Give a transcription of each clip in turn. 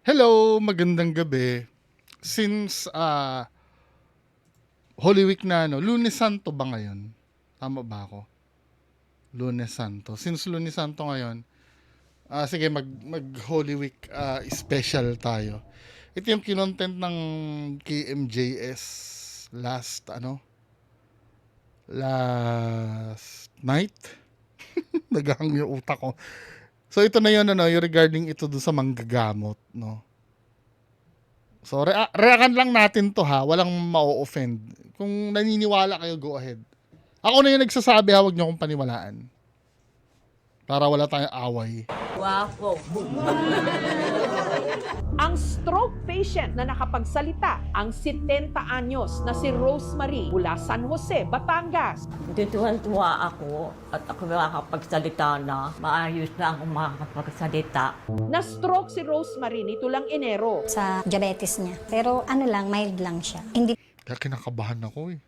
Hello, magandang gabi. Since Holy Week na Lunes Santo ba ngayon? Tama ba ako? Lunes Santo. Since Lunes Santo ngayon, sige mag Holy Week special tayo. Ito yung kinontent ng KMJS last night. Naghahang yung utak ko. So ito na yun yung regarding ito dun sa manggagamot, no. So, reakan lang natin to ha. Walang ma-offend. Kung naniniwala kayo, go ahead. Ako na yung nagsasabi ha, huwag niyo akong paniwalaan. Para wala tayong away. Wapo. Ang stroke patient na nakapagsalita, ang 70 anyos na si Rosemary mula San Jose, Batangas. Tutuwan-tuwa ako at ako makakapagsalita na. Maayos na akong makakapagsalita. Na-stroke si Rosemary nito lang Enero. Sa diabetes niya. Pero mild lang siya. Hindi Kaya kinakabahan ako eh.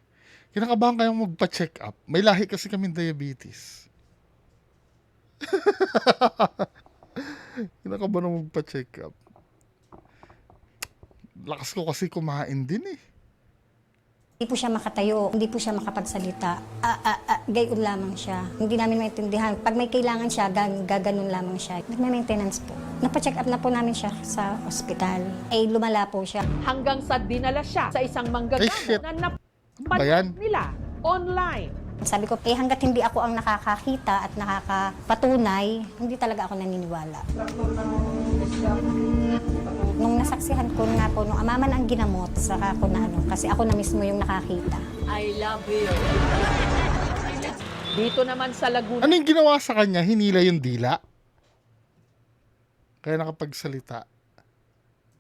Kinakabahan kayong magpa-check up. May lahi kasi kaming diabetes. Kinakabahan ng magpa-check up. Lakas ko kasi kumain din eh. po siya makatayo, hindi po siya makapagsalita. Gayon lamang siya. Hindi namin maintindihan. Pag may kailangan siya, gaganon lamang siya. Nagme-maintenance po. Napa-check up na po namin siya sa ospital. Lumala po siya. Hanggang sa dinala siya sa isang Ay, shit. manggagamo na Ba yan? napanood nila online. Sabi ko, hanggat hindi ako ang nakakakita at nakakapatunay, hindi talaga ako naniniwala. Nung nasaksihan ko nga po, nung amaman ang ginamot, saka ako na kasi ako na mismo yung nakakita. I love you. Dito naman sa Laguna, Ano yung ginawa sa kanya? Hinila yung dila? Kaya nakapagsalita.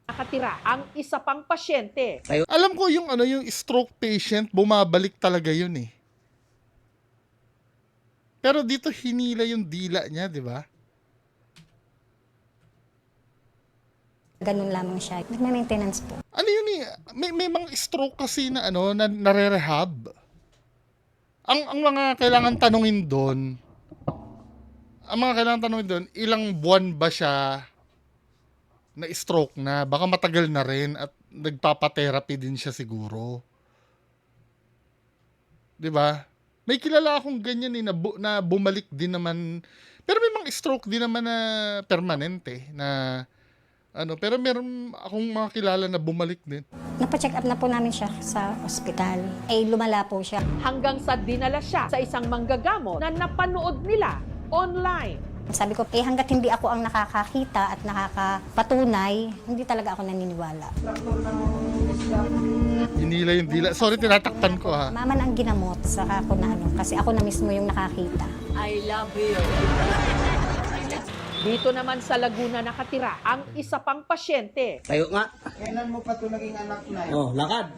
nakatira ang isa pang pasyente. Alam ko yung yung stroke patient, bumabalik talaga yun eh. Pero dito hinila yung dila niya, di ba? Ganun lamang siya. Nagme-maintenance po. Ano yun eh? May mga stroke kasi na na nare-rehab. Ang mga kailangan tanungin doon, ilang buwan ba siya na stroke na? Baka matagal na rin at nagpapa-therapy din siya siguro. 'Di ba? May kilala akong ganyan eh, na bumalik din naman. Pero may mga stroke din naman na permanente na pero meron akong mga kilala na bumalik din. Napa-check up na po namin siya sa ospital. Lumala po siya. Hanggang sa dinala siya sa isang manggagamo na napanood nila online. Sabi ko, hanggat hindi ako ang nakakakita at nakakapatunay, hindi talaga ako naniniwala. Hinila yung dila. Sorry, tinatakpan ko ha. Maman ang ginamot, saka ako na kasi ako na mismo yung nakakita. I love you. Dito naman sa Laguna nakatira ang isa pang pasyente. Tayo nga. Kailan mo pa ito naging anak na? Oh, lakad.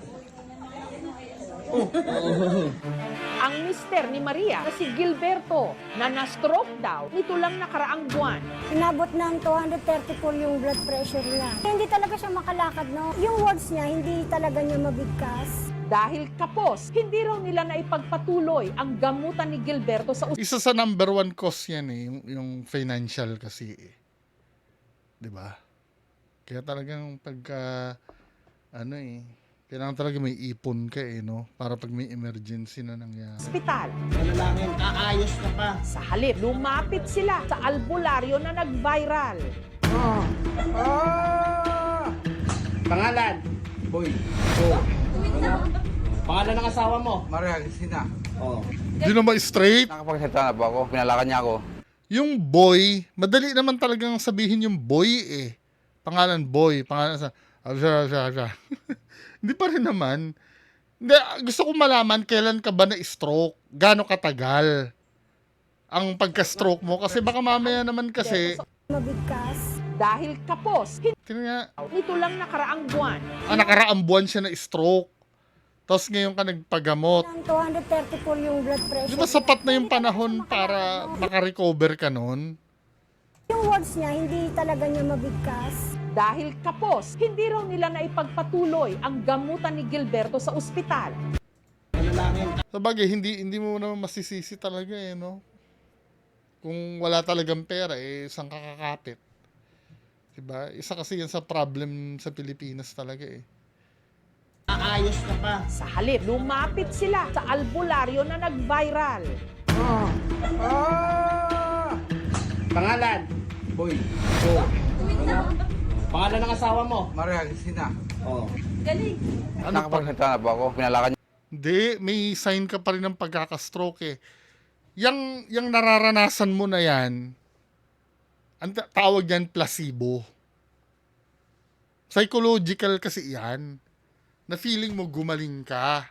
Ang mister ni Maria na si Gilberto na na-stroke daw nito lang nakaraang buwan. Inabot ng 234 yung blood pressure niya. Hindi talaga siya makalakad, no? Yung words niya, hindi talaga niya mabigkas. Dahil kapos, hindi raw nila na ipagpatuloy ang gamutan ni Gilberto sa Isa sa number one cause yan eh, yung financial kasi eh. 'Di ba? Kaya talagang pagka kailangan talaga may ipon ka eh, no? Para pag may emergency na nangyari. ospital. Malalangin, aayos ka pa. Sa halip, lumapit sila sa albularyo na nag-viral. Pangalan? Boy. Pangalan ng asawa mo? Maria Cristina. Oh. Di naman straight. Nakapagsalita na po ako, pinalakan niya ako. Yung boy, madali naman talagang sabihin yung boy eh. Pangalan boy, pangalan sa... Hindi pa rin naman. Hindi, gusto ko malaman kailan ka ba na-stroke? Gaano katagal ang pagka-stroke mo? Kasi baka mamaya naman kasi... Mabigkas. Dahil kapos, Tingnan nga, nito lang nakaraang buwan. nakaraang buwan siya na-stroke. Tapos ngayon ka nagpagamot. Ng 234 yung blood pressure. Di ba sapat na yung panahon para makarecover ka nun? Yung words niya, hindi talaga niya mabigkas. Dahil kapos, hindi raw nila na ipagpatuloy ang gamutan ni Gilberto sa ospital. Sa bagay, hindi mo naman masisisi talaga eh, no? Kung wala talagang pera, saan kakakapit? Diba? Isa kasi yan sa problem sa Pilipinas talaga eh. Aayos na pa. Sa halip, lumapit sila sa albularyo na nag-viral. Pangalan? Boy. Pangalan ng asawa mo? Maria Cristina. Oh. Ano pa? Nakapagsalita na ba ako? Pinalakan niya. Hindi, may sign ka pa rin ng pagkakastroke eh. Yang nararanasan mo na yan, ang tawag yan placebo. Psychological kasi yan. Na feeling mo gumaling ka.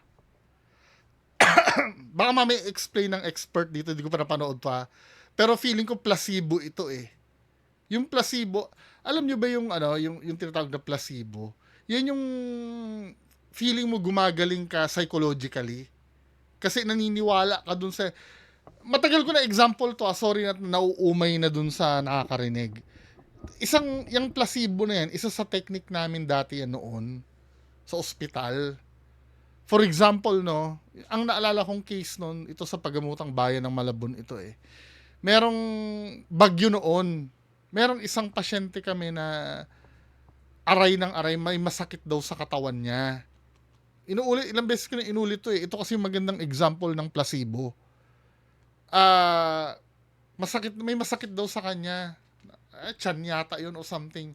Baka mamaya explain ng expert dito, hindi ko pa napanood pa. Pero feeling ko placebo ito eh. Yung placebo, alam nyo ba yung yung tinatawag na placebo? Yan yung feeling mo gumagaling ka psychologically. Kasi naniniwala ka dun sa... Matagal ko na example to, sorry na nauumay na dun sa nakakarinig. Yung placebo na yan, isa sa technique namin dati yan noon sa ospital. For example, no, ang naalala kong case noon, ito sa Pagamutang Bayan ng Malabon ito eh. Merong bagyo noon. Merong isang pasyente kami na aray ng aray, may masakit daw sa katawan niya. Ilang beses ko na inulit to eh. Ito kasi yung magandang example ng placebo. May masakit daw sa kanya. Tiyan yata yun o something.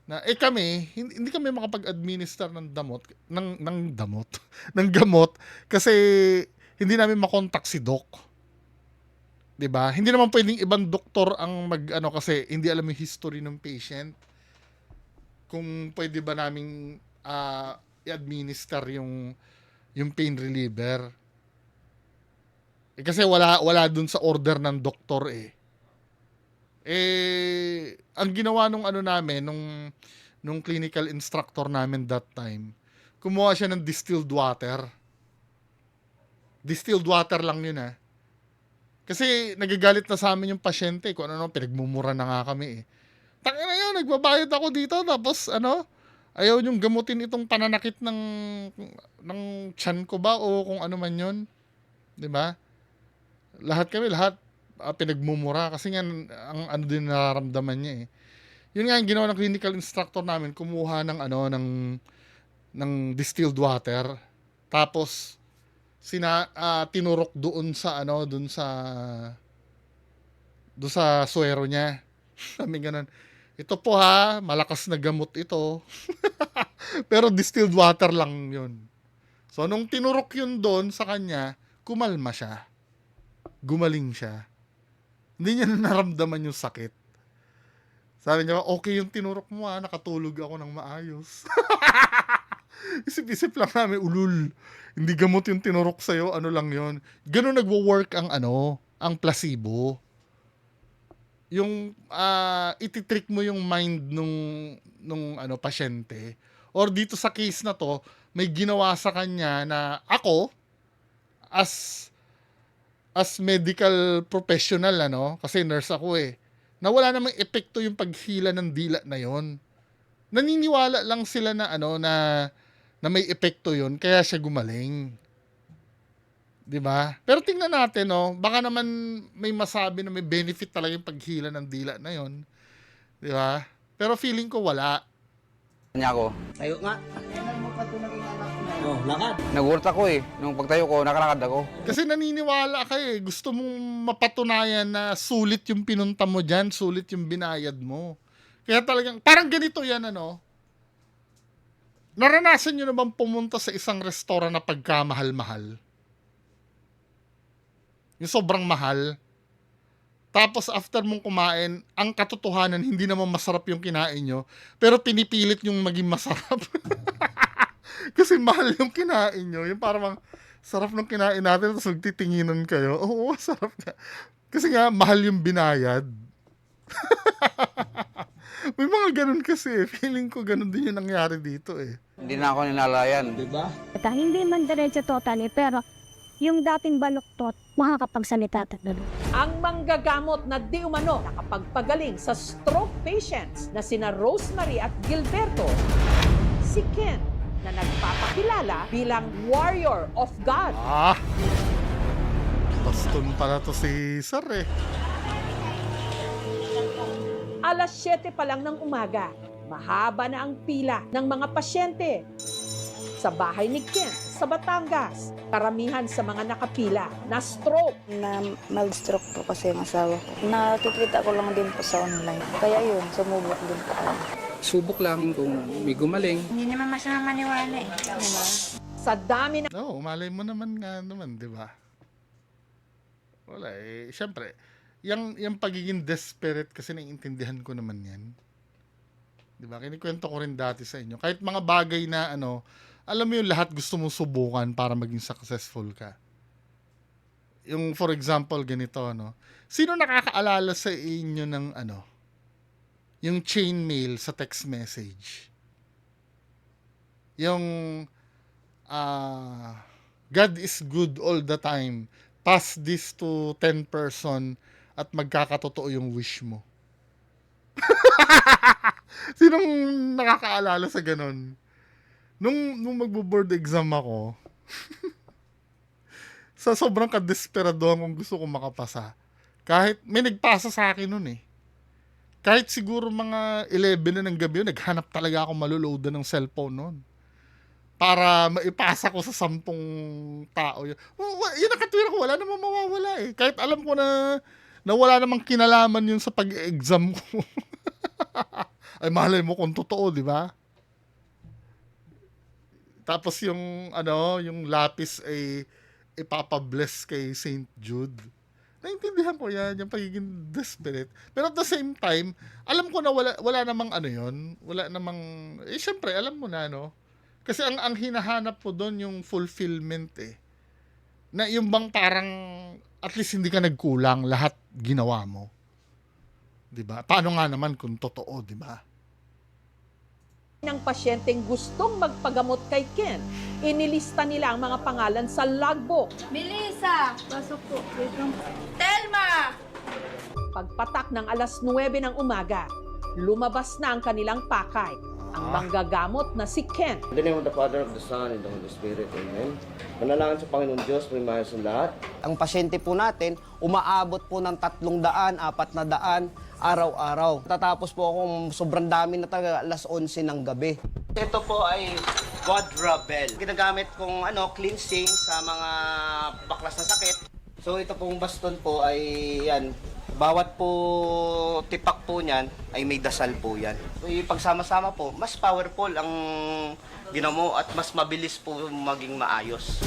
Na kami, hindi kami makapag-administer ng ng gamot kasi hindi namin makontak si doc. 'Di ba? Hindi naman pwedeng ibang doktor ang kasi hindi alam yung history ng patient. Kung pwede ba naming i-administer yung pain reliever. Kasi wala dun sa order ng doktor eh. Ang ginawa namin, nung clinical instructor namin that time, kumuha siya ng distilled water. Distilled water lang yun ah. Kasi nagagalit na sa amin yung pasyente, kung pinagmumura na nga kami eh. Tangina na yun, nagbabayad ako dito, tapos ayaw niyong gamutin itong pananakit ng tiyan ko ba o kung ano man yun. 'Di ba? Lahat pinagmumura kasi nga ang din nararamdaman niya eh. Yun nga yung ginawa ng clinical instructor namin, kumuha ng distilled water. Tapos tinurok doon sa suwero niya. Sabi ganun. Ito po ha, malakas na gamot ito. Pero distilled water lang yun. So nung tinurok yun doon sa kanya, kumalma siya. Gumaling siya. Hindi niya naramdaman yung sakit. Sabi niya, okay yung tinurok mo ha, nakatulog ako ng maayos. Isip-isip lang namin, ulul. Hindi gamot yung tinurok sa'yo, ano lang yun. Ganun nagwo-work ang placebo. Yung ititrick mo yung mind nung pasyente. Or dito sa case na to, may ginawa sa kanya na ako, as medical professional, kasi nurse ako eh, na wala namang epekto yung paghila ng dila na yon. Naniniwala lang sila na na may epekto yon, kaya siya gumaling. 'Di ba? Pero tingnan natin, baka naman may masabi na may benefit talaga yung paghila ng dila na yon. 'Di ba? Pero feeling ko wala. Niya ako. Tayo nga. Kailan mo pa ito naging anak na yun? Oh, lakad. Nagulat ako eh. Nung pagtayo ko, nakalakad ako. Kasi naniniwala ka eh. Gusto mong mapatunayan na sulit yung pinunta mo dyan, sulit yung binayad mo. Kaya talagang, parang ganito yan, Naranasan nyo na bang pumunta sa isang restaurant na pagkamahal-mahal? Yung sobrang mahal. Tapos after mong kumain, ang katotohanan, hindi naman masarap yung kinain nyo, pero pinipilit yung maging masarap. Kasi mahal yung kinain nyo. Yung parang sarap ng kinain natin, tapos magtitinginan kayo. Oo, sarap nga. Kasi nga, mahal yung binayad. May mga ganun kasi. Feeling ko ganun din yung nangyari dito eh. Hindi na ako ninalayan. Diba? Hindi man diretso totally, pero yung dating baluktot, makakapagsalita talaga. Ang manggagamot na di umano nakapagpagaling sa stroke patients na sina Rosemary at Gilberto, si Ken na nagpapakilala bilang Warrior of God. Baston pala to si Sir eh. Alas 7 pa lang ng umaga, mahaba na ang pila ng mga pasyente. Sa bahay ni Ken, sa Batangas, karamihan sa mga nakapila na stroke. Na mag-stroke po kasi yung asawa ko. Nakikita ko lang din po sa online. Kaya yun, sumubok din po ako. Subok lang kung may gumaling. Hindi naman masama maniwala eh. Diba? Sa dami ng No, malay mo naman nga naman, di ba? Wala eh. Siyempre, yung pagiging desperate kasi naiintindihan ko naman yan. Di ba? Kinikwento ko rin dati sa inyo. Kahit mga bagay na alam mo yung lahat gusto mong subukan para maging successful ka. Yung for example, ganito, sino nakakaalala sa inyo ng yung chain mail sa text message? Yung God is good all the time. Pass this to 10 person at magkakatotoo yung wish mo. Sinong nakakaalala sa ganun? Nung magbo-board exam ako, sa sobrang kadesperadohan kung gusto kong makapasa, kahit may nagpasa sa akin nun eh. Kahit siguro mga 11 na ng gabi yun, naghanap talaga ako maluloodan ng cellphone nun. Para maipasa ko sa 10 tao yun. Yun ang katwira ko, wala namang mawawala eh. Kahit alam ko na wala namang kinalaman yun sa pag-exam ko. Ay malay mo kung totoo, di ba? Tapos yung lapis ay ipapabless kay St. Jude. Naintindihan ko yan, yung pagiging desperate. Pero at the same time, alam ko na wala namang yun. Wala namang, syempre, alam mo na, Kasi ang hinahanap po doon yung fulfillment eh. Na yung bang parang, at least hindi ka nagkulang, lahat ginawa mo. Diba? Paano nga naman kung totoo, diba? ng pasyenteng gustong magpagamot kay Ken, inilista nila ang mga pangalan sa logbook. Melissa! Pasok po. Telma! Pagpatak ng alas 9 ng umaga, lumabas na ang kanilang pakay. Ang manggagamot na si Ken. In the name of the Father, of the Son, and the Holy Spirit. Amen. Manalangin sa Panginoon Diyos, may mayos ang lahat. Ang pasyente po natin, umaabot po ng 300, 400 araw-araw. Tatapos po akong sobrang dami na talaga, alas 11 ng gabi. Ito po ay Quadrabel. Ginagamit kong cleansing sa mga baklas na sakit. So ito pong baston po ay yan. Bawat po tipak po niyan ay may dasal po yan. So, pagsama-sama po, mas powerful ang ginamo at mas mabilis po maging maayos.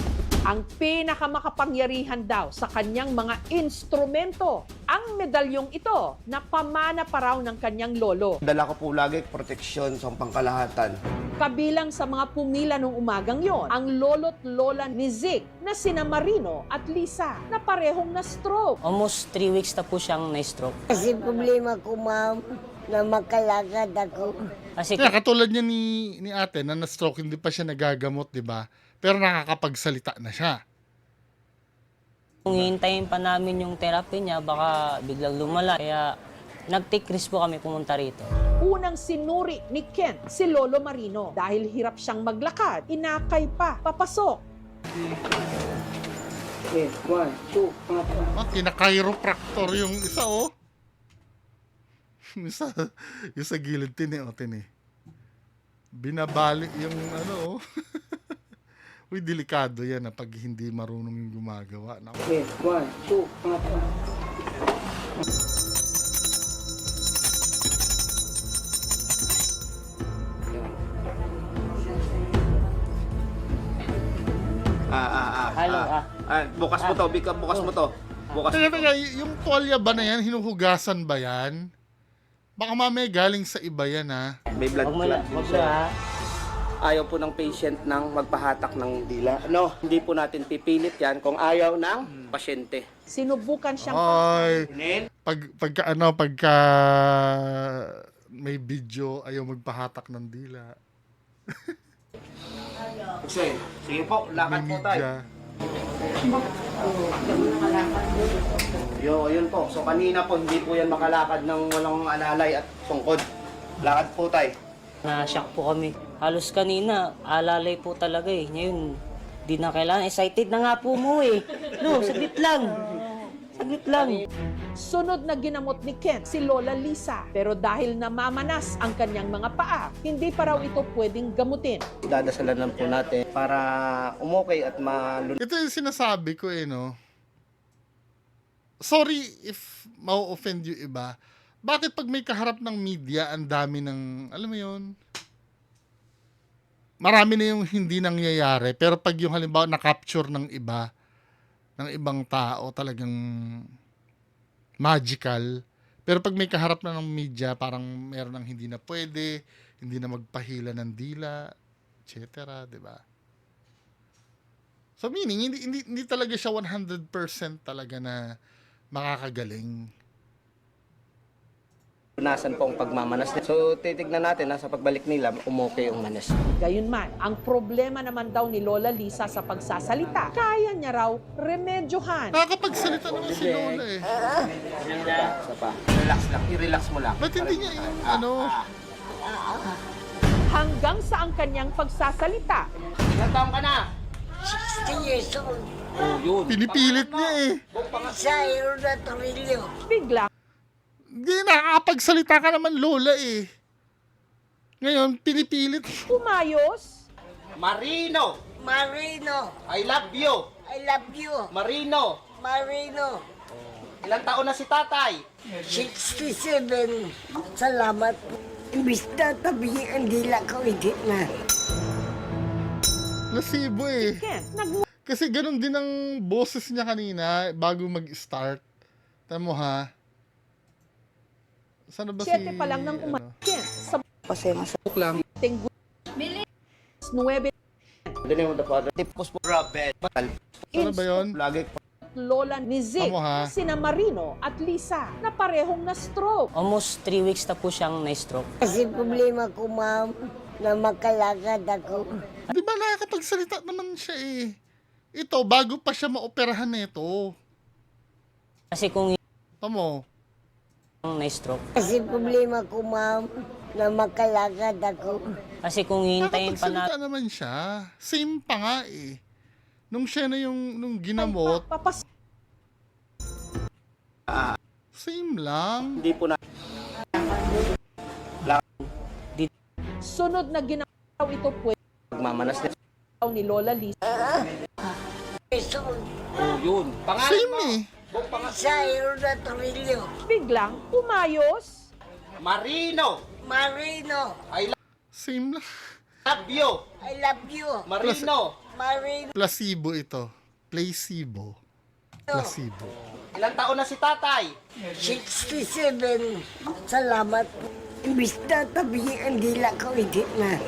Ang pinakamakapangyarihan daw sa kanyang mga instrumento, ang medalyong ito na pamana pa raw ng kanyang lolo. Dala ko po lagi proteksyon sa pangkalahatan. Kabilang sa mga pumila nung umagang yon, ang lolo't lola ni Zig na sina Marino at Lisa na parehong na-stroke. Almost 3 weeks na po siyang na-stroke. Kasi problema ko, ma'am, na makalakad ako. Kasi Kaya katulad niya ni ate na na-stroke, hindi pa siya nagagamot, di ba? Pero nakakapagsalita na siya. kung hihintayin pa namin yung therapy niya, baka biglang lumala. Kaya nag-take risk po kami pumunta rito. Unang sinuri ni Ken si Lolo Marino. Dahil hirap siyang maglakad, inakay pa, papasok. Okay, 1, 2, 3. Kina-chiropractor yung isa, oh. yung sa gilid, tini. Binabalik yung oh. Uy, delikado yan pag hindi marunong yung gumagawa. Okay, 1, 2, 3. Bukas mo to, bukas mo to. Bukas mo to. Teka, yung tolya ba na yan, hinuhugasan ba yan? Baka mamaya galing sa iba yan, ha? May blood clot din siya. Ayaw po ng patient ng magpahatak ng dila. Hindi po natin pipilit yan kung ayaw ng pasyente. Sinubukan siyang Ay, Nen? pagka may video, ayaw magpahatak ng dila. Sige po, lakad po tayo. Ayun po. So kanina po, hindi po yan makalakad ng walang alalay at sungkod. Lakad po tayo. Na-shock po kami. Halos kanina, alalay po talaga eh. Ngayon, di na kailangan. Excited na nga po mo eh. No, saglit lang. Saglit lang. Sunod na ginamot ni Ken si Lola Lisa. Pero dahil namamanas ang kanyang mga paa, hindi pa raw ito pwedeng gamutin. Dadasalan lang po natin para umokay at malun. Ito yung sinasabi ko no. Sorry if mau-offend yung iba. Bakit pag may kaharap ng media, ang dami ng, alam mo yun, marami na yung hindi nangyayari. Pero pag yung halimbawa na-capture ng iba, ng ibang tao, talagang magical. Pero pag may kaharap na ng media, parang meron ng hindi na pwede, hindi na magpahila ng dila, etc. Diba? So meaning, hindi talaga siya 100% talaga na makakagaling. Punasan po ang pagmamanas. So titignan natin na sa pagbalik nila, umokay yung manas. Gayunman, ang problema naman daw ni Lola Lisa sa pagsasalita, kaya niya raw remedyohan. Nakakapagsalita naman si Lola eh. Isa pa. Relax lang. I-relax mo lang. Ba't hindi niya yung ano? Hanggang sa ang kanyang pagsasalita. Ilang taon ka na? 60 years old. Oh, yun. Pinipilit niya eh. Sa euro na torilyo. Bigla Hindi, nakakapagsalita ka naman Lola eh. Ngayon, pinipilit. umayos. Marino! Marino, I love you! I love you. Marino! Marino, Ilang taon na si tatay? 67. Salamat po. Imbis na tabihin ang dila ko, hindi na. Lasibo eh. Ken, Kasi ganun din ang boses niya kanina bago mag-start. Tama mo ha? Sana ba si... 7 pa lang ng ano? Ken, sa Kasi masaya. Facebook lang. tinggu 9 The name of the father. Tipos po. Rabel. Sana ba yun? Lagi lola ni Zig, Amo, ha? sina Marino at Lisa na parehong na-stroke. Almost 3 weeks na po siyang na-stroke. Kasi problema ko, ma'am, na makalakad ako. Di ba nakakapagsalita naman siya eh. Ito, bago pa siya maoperahan nito. Kasi kung Tamo. na-stroke. Kasi problema ko, ma'am, na makalakad ako. Kasi kung hihintayin pa na Nakakapagsalita naman siya. Same pa nga eh. Nung siya na yung nung ginamot, same lang. hindi po na. Sunod na ginamot daw ito pwede Pagmamanas niya. daw ni Lola Lisa. Oh, yun. Same eh. sa euro na torilyo. Biglang umayos. Marino! Marino, Same lang. Love you! I love you. Marino! Marino, Placebo ito. Placebo. Placebo. Ilang taon na si tatay? 67. Salamat po. Imbis na tabihin ang dila ko, hindi na.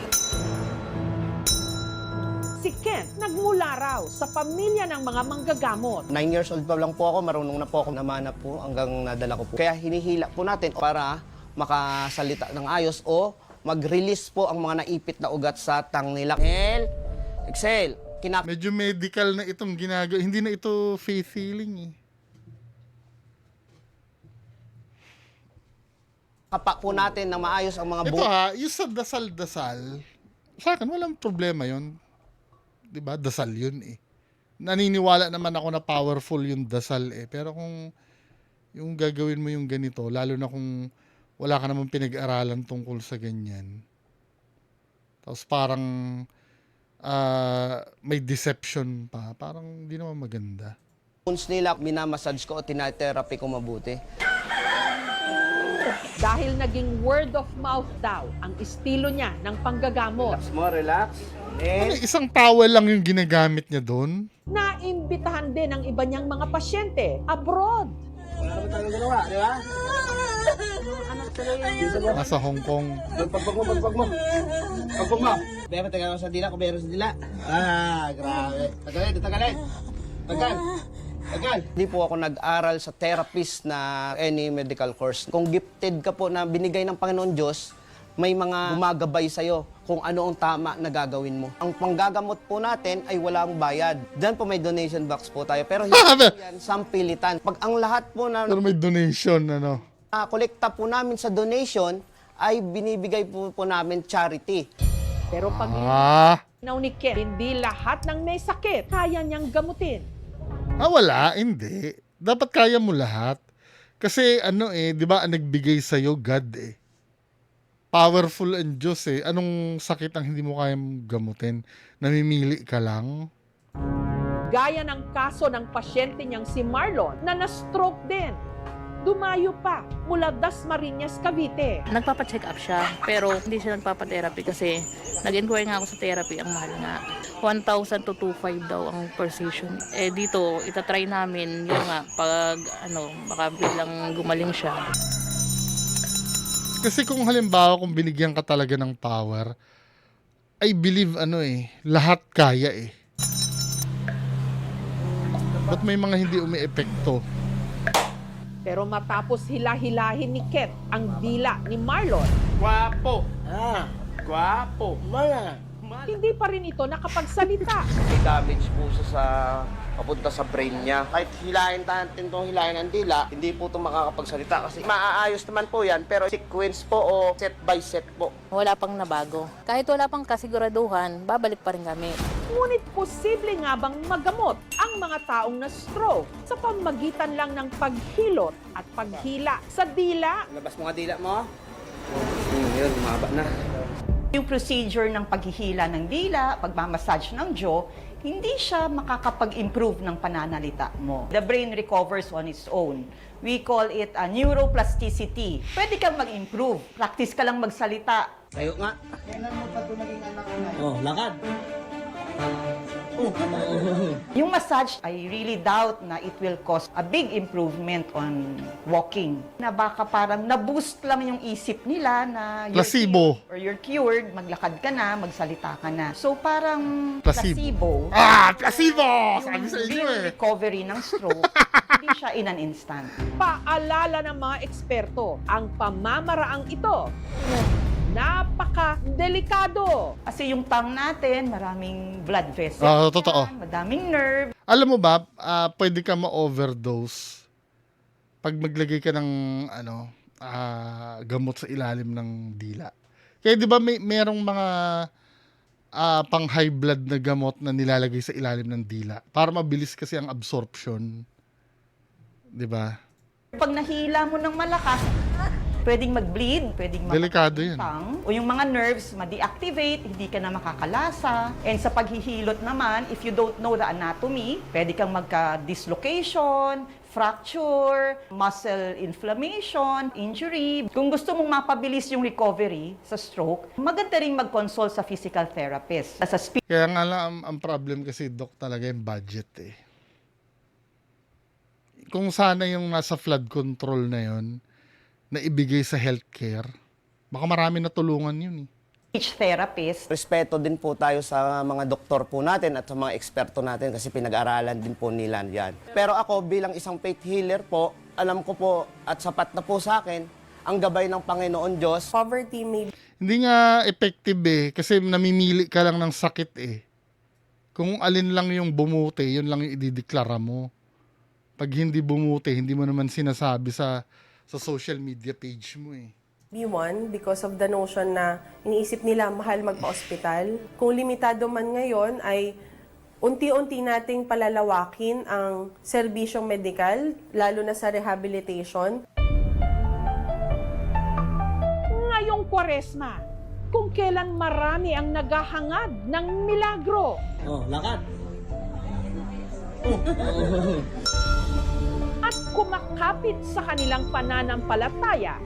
Si Ken nagmula raw sa pamilya ng mga manggagamot. 9 years old pa lang po ako, marunong na po ako namana po hanggang nadala ko po. Kaya hinihila po natin para makasalita ng ayos o mag-release po ang mga naipit na ugat sa tang nila. Exhale. Medyo medical na itong ginagawa. Hindi na ito faith healing eh. Kinakapa po natin na maayos ang mga Ito ha, yung sa dasal-dasal, sa akin walang problema yon. Diba? Dasal yun eh. Naniniwala naman ako na powerful yung dasal eh. Pero kung yung gagawin mo yung ganito, lalo na kung wala ka naman pinag-aralan tungkol sa ganyan. Tapos parang may deception pa. Parang hindi naman maganda. bones nila, minamassage ko o tinatherapy ko mabuti. Dahil naging word of mouth daw ang estilo niya ng panggagamot. Relax mo, relax. Ano, isang towel lang yung ginagamit niya doon? Naimbitahan din ang iba niyang mga pasyente abroad. Ano tayo ginawa, di ba? Nasa Hong Kong. Pagpag mo. Pagpag mo. Bero, taga sa dila ko, bero sa dila. Grabe. Tagal. Hindi po ako nag-aral sa therapist na any medical course. Kung gifted ka po na binigay ng Panginoon Diyos, may mga gumagabay sa'yo kung ano ang tama na gagawin mo. Ang panggagamot po natin ay walang bayad. Diyan po may donation box po tayo. Pero hindi po yan sampilitan. Pag ang lahat po na Pero may donation, ano? kolekta po namin sa donation ay binibigay po namin charity. Pero pag Ah, ni Ken, hindi lahat ng may sakit kaya niyang gamutin. wala, hindi. Dapat kaya mo lahat. Kasi ano eh, 'di ba, ang nagbigay sa God eh. Powerful ang Diyos eh. Anong sakit ang hindi mo kayang gamutin? Namimili ka lang? Gaya ng kaso ng pasyente niyang si Marlon na na-stroke din. Dumayo pa mula Dasmariñas, Cavite. Nagpapacheck up siya, pero hindi siya nagpapa-therapy kasi nag-inquire nga ako sa therapy, ang mahal nga. 1,000 to 2,500 daw ang per session. Eh dito, itatry namin, yun nga, pag baka biglang gumaling siya. Kasi kung halimbawa kung binigyan ka talaga ng power, I believe lahat kaya eh. Ba't may mga hindi umi-epekto? Pero matapos hila-hilahin ni Ket ang dila ni Marlon, Gwapo! Gwapo! hindi pa rin ito nakapagsalita. May damage po siya sa papunta sa brain niya. Kahit hilahin natin itong hilahin ng dila, hindi po ito makakapagsalita kasi maaayos naman po yan, pero sequence po o set by set po. Wala pang nabago. Kahit wala pang kasiguraduhan, babalik pa rin kami. Ngunit posible nga bang magamot ang mga taong na-stroke sa pamamagitan lang ng paghilot at paghila sa dila? Labas mo nga dila mo. Yun, mahaba na. Yung procedure ng paghihila ng dila, pagmamassage ng jaw, hindi siya makakapag-improve ng pananalita mo. The brain recovers on its own. We call it a neuroplasticity. Pwede kang mag-improve. Practice ka lang magsalita. Tayo nga. Kailan mo pa ito naging anak na yun? Oh, lakad. Yung massage, I really doubt na it will cause a big improvement on walking. Na baka parang na-boost lang yung isip nila na Placebo. Or you're cured, maglakad ka na, magsalita ka na. So parang Placebo. placebo. Placebo! Sabi Yung sa inyo real eh. recovery ng stroke, hindi siya in an instant. Paalala ng mga eksperto, ang pamamaraang ito, napaka-delikado. Kasi yung tongue natin, maraming blood vessels. Totoo. Madaming nerve. Alam mo ba, pwede ka ma-overdose pag maglagay ka ng gamot sa ilalim ng dila. Kaya 'di ba merong mga pang high blood na gamot na nilalagay sa ilalim ng dila para mabilis kasi ang absorption. 'Di ba? Pag nahila mo ng malakas, pwedeng mag-bleed, pwedeng Delikado yan. tongue, o yung mga nerves ma-deactivate, hindi ka na makakalasa. And sa paghihilot naman, if you don't know the anatomy, pwede kang magka-dislocation, fracture, muscle inflammation, injury. Kung gusto mong mapabilis yung recovery sa stroke, maganda rin mag-consult sa physical therapist. Sa Kaya nga lang ang problem kasi, Doc, talaga yung budget eh. Kung sana yung nasa flood control na yon na ibigay sa healthcare, baka marami na tulungan yun eh. speech therapist. Respeto din po tayo sa mga doktor po natin at sa mga eksperto natin kasi pinag-aralan din po nila yan. Pero ako bilang isang faith healer po, alam ko po at sapat na po sa akin ang gabay ng Panginoon Diyos. Poverty may Hindi nga effective eh, kasi namimili ka lang ng sakit eh. Kung alin lang yung bumuti, yun lang yung idideklara mo. Pag hindi bumuti, hindi mo naman sinasabi sa social media page mo eh. be one because of the notion na iniisip nila mahal magpa-ospital. Kung limitado man ngayon ay unti-unti nating palalawakin ang serbisyong medikal, lalo na sa rehabilitation. Ngayong Kwaresma, kung kailan marami ang naghahangad ng milagro. Oh, lakad. At kumakapit sa kanilang pananampalataya,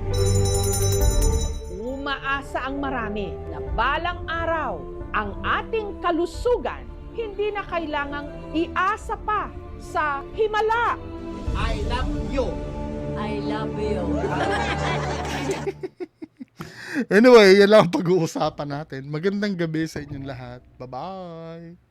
umaasa ang marami na balang araw ang ating kalusugan hindi na kailangang iasa pa sa himala. I love you. I love you. Anyway, yan lang ang pag-uusapan natin. Magandang gabi sa inyong lahat. Bye-bye!